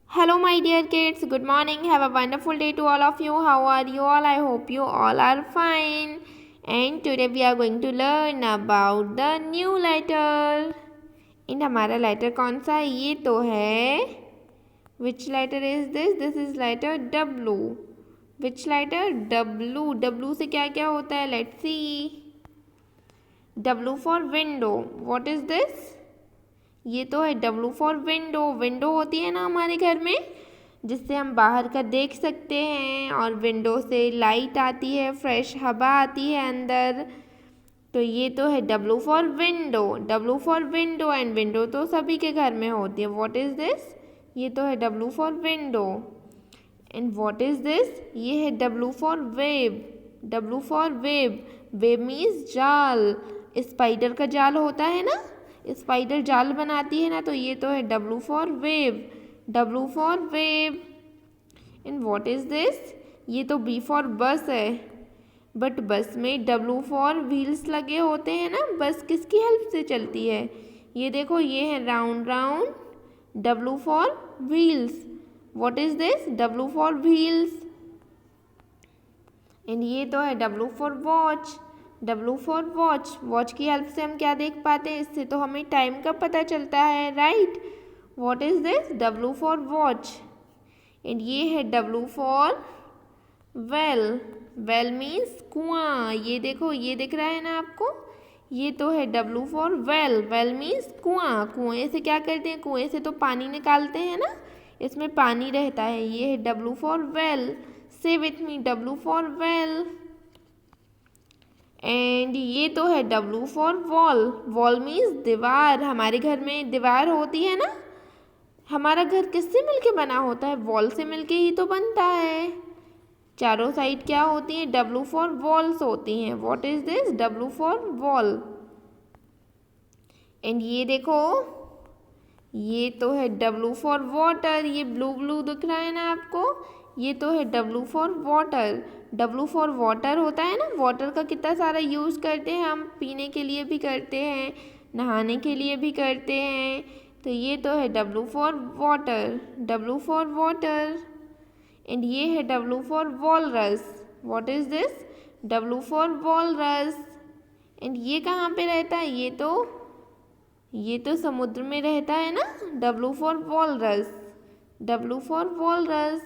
Hello, my dear kids. Good morning. Have a wonderful day to all of you. How are you all? I hope you all are fine. And today we are going to learn about the new letter. And हमारा letter कौन सा है? ये तो है. Which letter is this? This is letter W. Which letter? W. W से क्या क्या होता है? Let's see. W for window. What is this? ये तो है W फॉर विंडो. विंडो होती है ना हमारे घर में, जिससे हम बाहर का देख सकते हैं, और विंडो से लाइट आती है, फ्रेश हवा आती है अंदर. तो ये तो है W for window. W for window. And window तो सभी के घर में होती है. What is this? ये तो है W for window. And what is this? ये है W for web. W for web. Web means जाल. स्पाइडर का जाल होता है ना, स्पाइडर जाल बनाती है ना, तो ये तो है W for wave. W for wave. And what is this? ये तो B फॉर बस है. बट बस में W फॉर व्हील्स लगे होते हैं ना. बस किसकी हेल्प से चलती है? ये देखो, ये है round round. W for wheels. What is this? W for wheels. And ये तो है W for watch. W for watch. Watch की हेल्प से हम क्या देख पाते हैं? इससे तो हमें टाइम का पता चलता है, right? What is this? W for watch. And ये है W for well. Well means कुआं. ये देखो, ये दिख रहा है ना आपको? ये तो है W for well. Well means कुआं. कुएं से क्या करते हैं? कुएं से तो पानी निकालते हैं ना, इसमें पानी रहता है. ये है W फॉर वेल. से with me, W for well. And ये तो है W for wall. Wall means दीवार. हमारे घर में दीवार होती है ना. हमारा घर किससे मिलके बना होता है? वॉल से मिलके ही तो बनता है. चारों साइड क्या होती है? W फॉर वॉल्स होती हैं. What is this? W for wall. And ये देखो, ये तो है W फॉर वाटर. ये ब्लू ब्लू दिख रहा है ना आपको? ये तो है W for water. W for water होता है ना. वाटर का कितना सारा यूज़ करते हैं हम. पीने के लिए भी करते हैं, नहाने के लिए भी करते हैं. तो ये तो है W for water. W for water. And ये है W for walrus. What is this? W for walrus. And ये कहाँ पे रहता है? ये तो समुद्र में रहता है ना. W for walrus. W for walrus.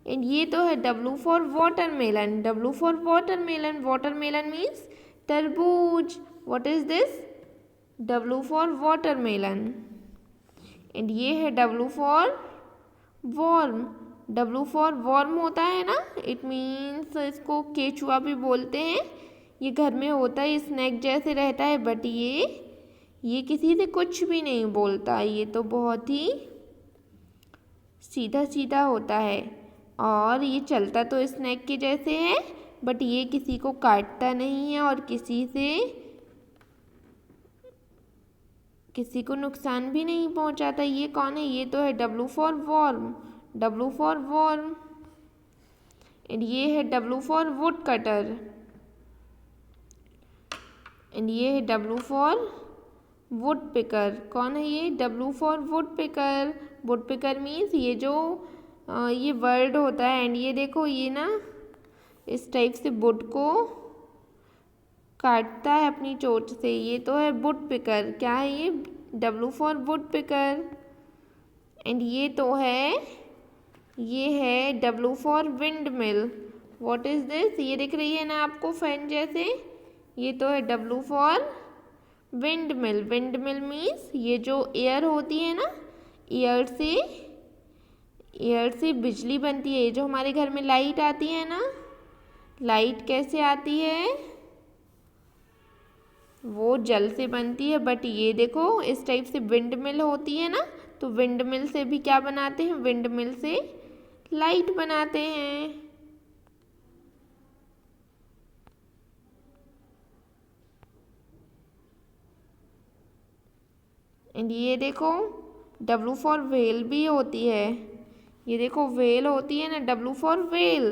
And ये तो है W for watermelon. W for watermelon. Watermelon means तरबूज. What is this? W for watermelon. And ये है W for warm. W for worm होता है ना, इट मीन्स इसको केचुआ भी बोलते हैं. ये घर में होता है, स्नैक जैसे रहता है, बट ये किसी से कुछ भी नहीं बोलता. ये तो बहुत ही सीधा सीधा होता है. और ये चलता तो स्नैक के जैसे है, बट ये किसी को काटता नहीं है और किसी को नुकसान भी नहीं पहुंचाता. ये कौन है? ये तो है W for warm. W for warm. And ये है W for wood cutter. And ये है W फॉर वुड पिकर. कौन है ये? W for would picker. Would picker means ये जो ये वर्ड होता है. एंड ये देखो, ये ना इस टाइप से वुड को काटता है अपनी चोंच से. ये तो है वुड पिकर. क्या है ये? W for would picker. And ये तो है, ये है W for wind mill. What is this? ये दिख रही है ना आपको फैन जैसे? ये तो है W for wind mill. Wind mill means ये जो एयर होती है ना, एयर से बिजली बनती है. ये जो हमारे घर में लाइट आती है ना, लाइट कैसे आती है? वो जल से बनती है. बट ये देखो, इस टाइप से विंड मिल होती है ना, तो विंड मिल से भी क्या बनाते हैं? विंड मिल से लाइट बनाते हैं. एंड ये देखो, W फॉर व्हेल भी होती है. ये देखो, व्हेल होती है ना, W फॉर व्हेल.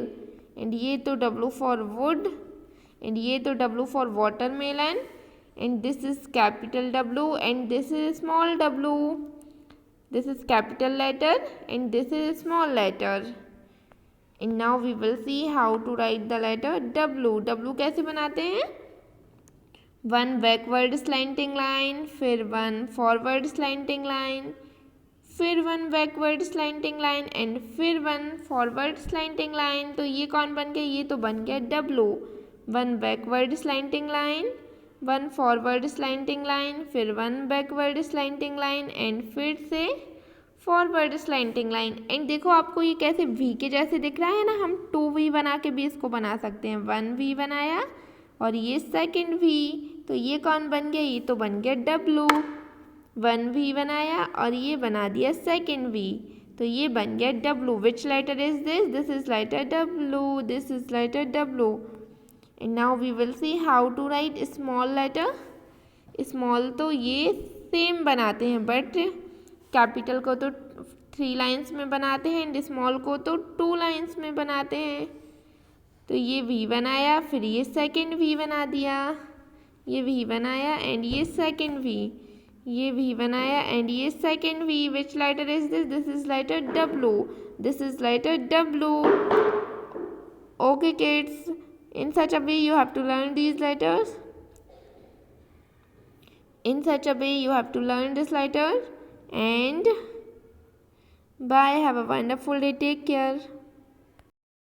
एंड ये तो W फॉर वुड. एंड ये तो W for watermelon. And this is capital W and this is small W. This is capital letter and this is small letter. And now we will see how to write the letter W. W कैसे बनाते हैं? One backward slanting line, फिर one forward slanting line, फिर one backward slanting line and फिर one forward slanting line. तो ये कौन बन गया? ये तो बन गया W. One backward slanting line, one forward slanting line, फिर one backward slanting line and फिर से फॉरवर्ड स्लैंटिंग लाइन. एंड देखो आपको ये कैसे V के जैसे दिख रहा है ना, हम 2V बना के भी इसको बना सकते हैं. 1V बनाया और ये सेकेंड V, तो ये कौन बन गया? ये तो बन गया W. 1V बनाया और ये बना दिया सेकेंड V, तो ये बन गया W. Which letter is this? This is letter W. This is letter W. And now we will see how to write small letter. Small तो ये सेम बनाते हैं बट कैपिटल को तो 3 लाइन्स में बनाते हैं एंड स्मॉल को तो 2 लाइन्स में बनाते हैं. तो ये V बनाया, फिर ये सेकेंड V बना दिया, ये V बनाया एंड ये सेकेंड V, ये V बनाया एंड ये second V. Which letter is this? This is letter W. This is letter W. Okay kids, in such a way you have to learn these letters. In such a way you have to learn this letter. And bye, have a wonderful day, take care.